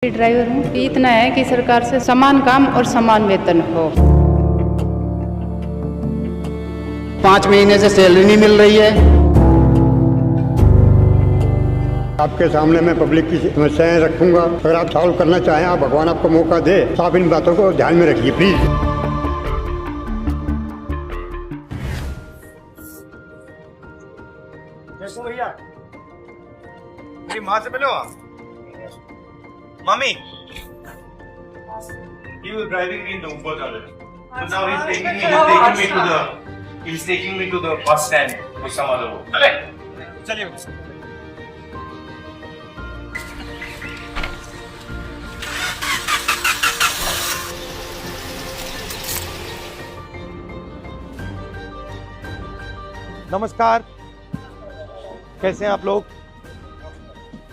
Driver हूँ। इतना है कि सरकार से समान काम और समान वेतन हो। 5 महीने से सैलरी नहीं मिल रही है। आपके सामने मैं पब्लिक की समस्याएं रखूंगा। अगर आप सॉल्व करना चाहें, आप भगवान आपको मौका दे, तो आप इन बातों को ध्यान में रखिए प्लीज। भैया मेरी माँ से मिलो। Mommy, he was driving me in the Uber already. So now he's taking me to the bus stand with some other work. चलिए। नमस्कार, कैसे हैं आप लोग?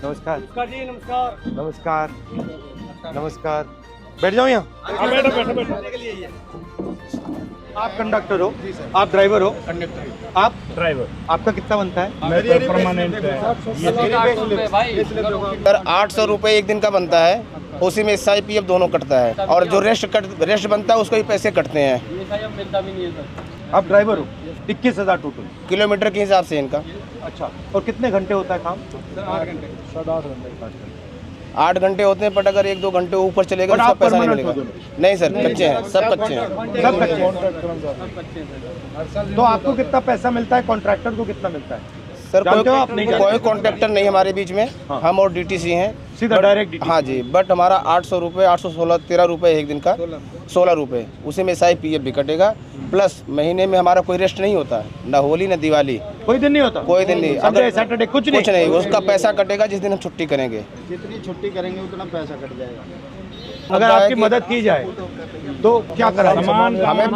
नमस्कार जी, नमस्कार। नमस्कार नमस्कार। बैठ जाओ यहाँ। बैठो। आप कंडक्टर हो? आप ड्राइवर हो? कंडक्टर। आप ड्राइवर। आपका कितना बनता है? मैं तो परमानेंट है। सर 800 रुपये एक दिन का बनता है, उसी में SIPF दोनों कटता है और जो रेस्ट बनता है उसको ही पैसे कटते हैं। आप ड्राइवर हो? 21,000 टोटल किलोमीटर के हिसाब से इनका। अच्छा, और कितने घंटे होता है काम? 8 घंटे होते हैं, बट अगर 1-2 घंटे ऊपर चलेगा तो उसका पैसा नहीं मिलेगा। नहीं सर, कच्चे हैं, सब कच्चे हैं। सब कच्चे हैं। तो आपको कितना पैसा मिलता है? कॉन्ट्रैक्टर को कितना मिलता है? सर कोई कॉन्ट्रैक्टर नहीं हमारे बीच में। हाँ। हम और DTC हैं सीधा डायरेक्ट। हाँ जी, बट हमारा 800 रुपये, 816, 13 रुपये एक दिन का, 16 रुपये, उसी में SIPF भी कटेगा। प्लस महीने में हमारा कोई रेस्ट नहीं होता, ना होली ना दिवाली, कोई दिन नहीं होता? कोई दिन नहीं। संडे सैटरडे कुछ नहीं, उसका पैसा कटेगा जिस दिन हम छुट्टी करेंगे। जितनी छुट्टी करेंगे उतना पैसा कट जाएगा। अगर आपकी मदद की जाए तो क्या करा? हमें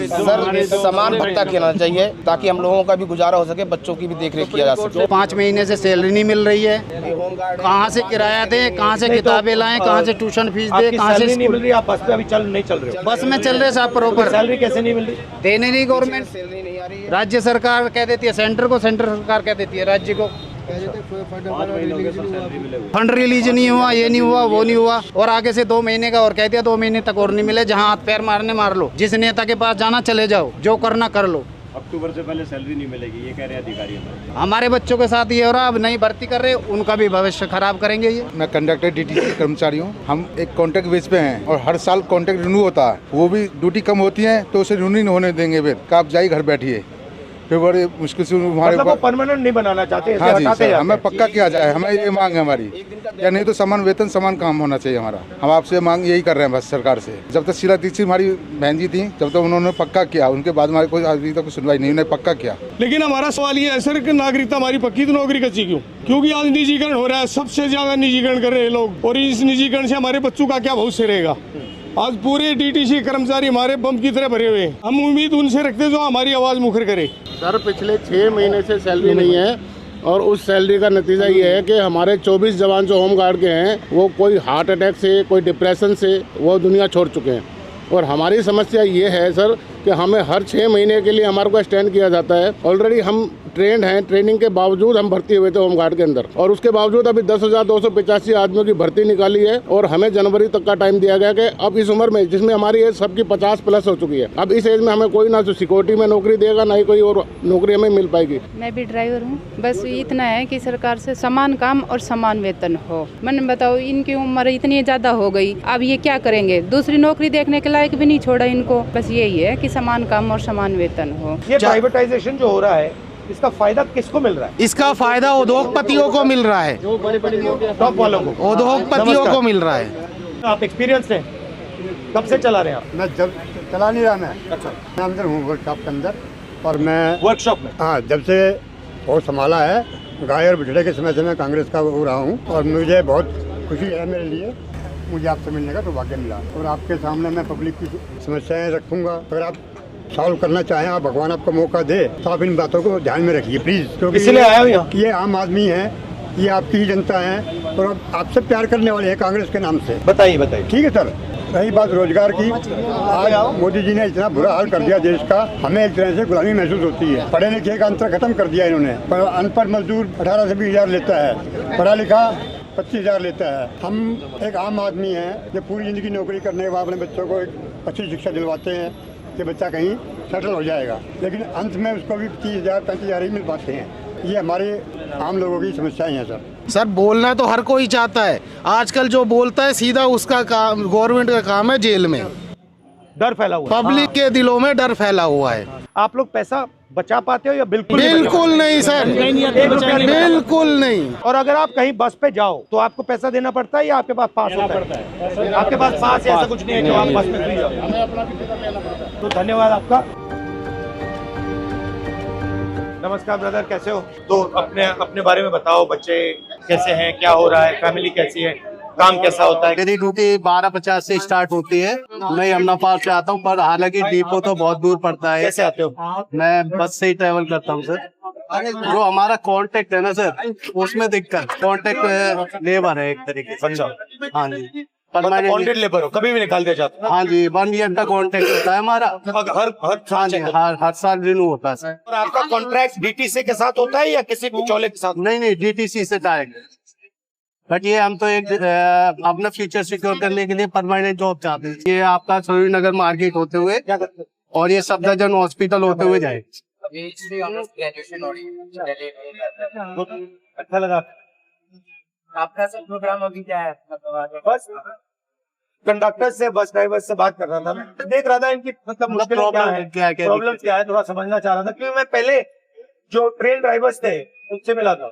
सर समान भत्ता देना चाहिए ताकि हम लोगों का भी गुजारा हो सके, बच्चों की भी देखरेख किया जा सके। 5 महीने से सैलरी नहीं मिल रही है। कहाँ से किराया दे, कहाँ से किताबें लाएं, कहाँ से ट्यूशन फीस दे, कहाँ से नहीं मिल रही? आप बस पे अभी नहीं चल रहे हो? बस में चल रहे साहब प्रॉपर। सैलरी कैसे नहीं मिल रही? देने नहीं गवर्नमेंट, राज्य सरकार कह देती है सेंटर को, सेंटर सरकार कह देती है राज्य को। फंड रिलीज नहीं हुआ, ये नहीं हुआ, वो नहीं हुआ, और आगे से 2 महीने का और कह दिया 2 महीने तक और नहीं मिले। जहाँ हाथ पैर मारने मार लो, जिस नेता के पास जाना चले जाओ, जो करना कर लो। अक्टूबर से पहले सैलरी नहीं मिलेगी, ये कह रहे हैं अधिकारी। हमारे बच्चों के साथ ये हो रहा, अब नहीं भर्ती कर रहे, उनका भी भविष्य खराब करेंगे ये। मैं कंडक्टर DTC कर्मचारी हूँ। हम एक कॉन्ट्रैक्ट बेस पे हैं और हर साल कॉन्ट्रैक्ट रिन्यू होता है। वो भी ड्यूटी कम होती है तो उसे रिन्यू नहीं होने देंगे, फिर आप जाइए घर बैठिए। फिर बड़े मुश्किल से हमारे मतलब परमानेंट नहीं बनाना चाहते? हाँ जी सर, हमें पक्का किया जाए, हमें ये मांग है हमारी। या नहीं तो समान वेतन समान काम होना चाहिए हमारा। हम आपसे मांग यही कर रहे हैं बस सरकार से। जब तक शीला दीक्षित हमारी बहन जी थी, जब तक उन्होंने पक्का किया, उनके बाद हमारे कोई अभी तक सुनवाई नहीं, उन्होंने पक्का किया। लेकिन हमारा सवाल ये है सर कि नागरिकता हमारी पक्की तो नौकरी कच्ची क्यों? क्योंकि आज निजीकरण हो रहा है, सबसे ज्यादा निजीकरण कर रहे हैं लोग, और इस निजीकरण से हमारे बच्चों का क्या भविष्य रहेगा? आज पूरे DTC कर्मचारी हमारे बम की तरह भरे हुए हैं। हम उम्मीद उनसे रखते जो हमारी आवाज मुखर करे। सर पिछले 6 महीने से सैलरी नहीं है, और उस सैलरी का नतीजा ये है कि हमारे 24 जवान जो होम गार्ड के हैं वो कोई हार्ट अटैक से, कोई डिप्रेशन से वो दुनिया छोड़ चुके हैं। और हमारी समस्या ये है सर कि हमें हर 6 महीने के लिए हमारे को एक्सटेंड किया जाता है। ऑलरेडी हम ट्रेंड हैं, ट्रेनिंग के बावजूद हम भर्ती हुए थे होमगार्ड के अंदर, और उसके बावजूद अभी 10,285 आदमियों की भर्ती निकाली है, और हमें जनवरी तक का टाइम दिया गया कि अब इस उम्र में, जिसमें हमारी एज सबकी 50+ हो चुकी है, अब इस एज में हमें कोई ना तो सिक्योरिटी में नौकरी देगा, ना ही कोई और नौकरी हमें मिल पाएगी। मैं भी ड्राइवर हूँ। बस इतना है कि सरकार से समान काम और समान वेतन हो। मैंने बताओ, इनकी उम्र इतनी ज़्यादा हो गई, अब ये क्या करेंगे? दूसरी नौकरी देखने के लायक भी नहीं छोड़ा इनको। बस यही है कि समान काम और समान वेतन हो। ये प्राइवेटाइजेशन जो हो रहा है, इसका फायदा किसको मिल रहा है? इसका फायदा उद्योगपतियों को मिल रहा है, टॉप वालों को, उद्योगपतियों को मिल रहा है। आप एक्सपीरियंस हैं, कब से चला रहे हैं आप? मैं जब चला नहीं रहा, मैं अंदर हूँ वर्कशॉप के अंदर, और मैं वर्कशॉप में? हाँ, जब से और संभाला है, गाय और बिछड़े के समय से मैं कांग्रेस का हो रहा हूँ, और मुझे बहुत खुशी है मेरे लिए, मुझे आपसे मिलने का सौभाग्य मिला। और आपके सामने मैं पब्लिक की समस्याएं रखूंगा। अगर आप सॉल्व करना चाहें, आप भगवान आपको मौका दे, तो आप इन बातों को ध्यान में रखिए प्लीज। क्योंकि इसलिए आया हूं यहाँ। ये आम आदमी है, ये आपकी ही जनता है, और अब आपसे प्यार करने वाले हैं कांग्रेस के नाम से। बताइए। ठीक है सर। रही बात रोजगार की, आज मोदी जी ने इतना बुरा हाल कर दिया देश का, हमें एक तरह से गुलामी महसूस होती है। पढ़े लिखे का अंतर खत्म कर दिया इन्होंने। अनपढ़ मजदूर 18 से 20 हज़ार लेता है, पढ़ा लिखा 25,000 लेता है। हम एक आम आदमी हैं जो पूरी ज़िंदगी नौकरी करने के बाद अपने बच्चों को एक अच्छी शिक्षा दिलवाते हैं कि बच्चा कहीं सेटल हो जाएगा, लेकिन अंत में उसको भी 30,000 35,000 ही मिल पाते हैं। ये हमारे आम लोगों की समस्याएं हैं सर। सर बोलना तो हर कोई चाहता है, आजकल जो बोलता है सीधा उसका काम, गवर्नमेंट का काम है जेल में। डर फैला हुआ है। पब्लिक के दिलों में डर फैला हुआ है। आप लोग पैसा बचा पाते हो या बिल्कुल बिल्कुल नहीं सर, बिल्कुल नहीं। और अगर आप कहीं बस पे जाओ तो आपको पैसा देना पड़ता है या आपके पास पास होता है? आपके पास पास ऐसा कुछ नहीं है जो आप बस में फ्री जाओ। तो धन्यवाद आपका। नमस्कार ब्रदर, कैसे हो? तो अपने बारे में बताओ, बच्चे कैसे हैं, क्या हो रहा है, फैमिली कैसी है, काम कैसा होता है? मेरी ड्यूटी 12:50 से स्टार्ट होती है। मैं यमुना पार से आता हूँ, पर हालांकि डिपो तो बहुत दूर पड़ता है। कैसे आते हो? मैं बस से ही ट्रेवल करता हूँ सर। जो हमारा कांटेक्ट है ना सर, उसमें दिक्कत, कांटेक्ट लेबर है एक तरीके से। अच्छा, हाँ जी, कॉन्ट्रैक्ट लेबर हो, कभी भी निकाल दिया जाता है? हाँ जी, 1 ईयर का कॉन्ट्रैक्ट होता है हमारा। हाँ जी, हर साल रिन्यू होता है सर। और आपका कॉन्ट्रैक्ट डीटीसी के साथ होता है या किसी बिचौले के साथ? नहीं, डीटीसी से डायरेक्ट। बट ये हम तो एक अपना फ्यूचर सिक्योर करने के लिए परमानेंट जॉब चाहते हैं। ये आपका सरूरी नगर मार्केट होते हुए और ये सफदरजंग हॉस्पिटल होते हुए जाए। अच्छा लगा। आपका सब प्रोग्राम अभी क्या है? बस कंडक्टर से, बस ड्राइवर से बात कर रहा था, मैं देख रहा था इनकी मतलब मुश्किल क्या है, प्रॉब्लम क्या है, थोड़ा समझना चाह रहा था। क्योंकि मैं पहले जो ट्रेन ड्राइवर्स थे उनसे मिला था,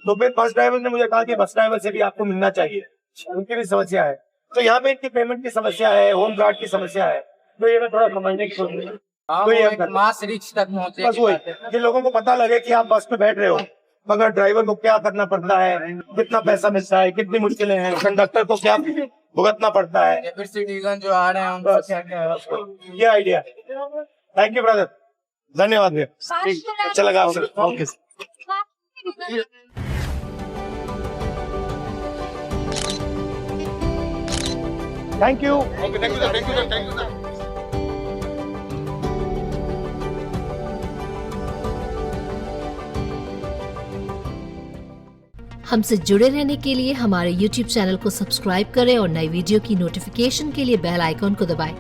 तो फिर बस ड्राइवर ने मुझे कहा कि बस ड्राइवर से भी आपको मिलना चाहिए, उनकी भी समस्या है। तो यहाँ पे इनकी पेमेंट की समस्या है, होम गार्ड की समस्या है, तो ये मैं थोड़ा समझने की कोशिश कर रहा हूँ। मास रीच तक पहुंचे, बस वही कि लोगों को पता लगे कि आप बस में बैठ रहे हो, मगर ड्राइवर को क्या करना पड़ता है, कितना पैसा मिलता है, कितनी मुश्किलें हैं, कंडक्टर को क्या भुगतना पड़ता है, फिर सिटीजन जो आ रहे हैं उनको क्या क्या, ये आइडिया। थैंक यू ब्रदर, धन्यवाद भैया, अच्छा लगा आपसे। Okay, thank you. हमसे जुड़े रहने के लिए हमारे YouTube चैनल को सब्सक्राइब करें और नई वीडियो की नोटिफिकेशन के लिए बेल आइकॉन को दबाएं।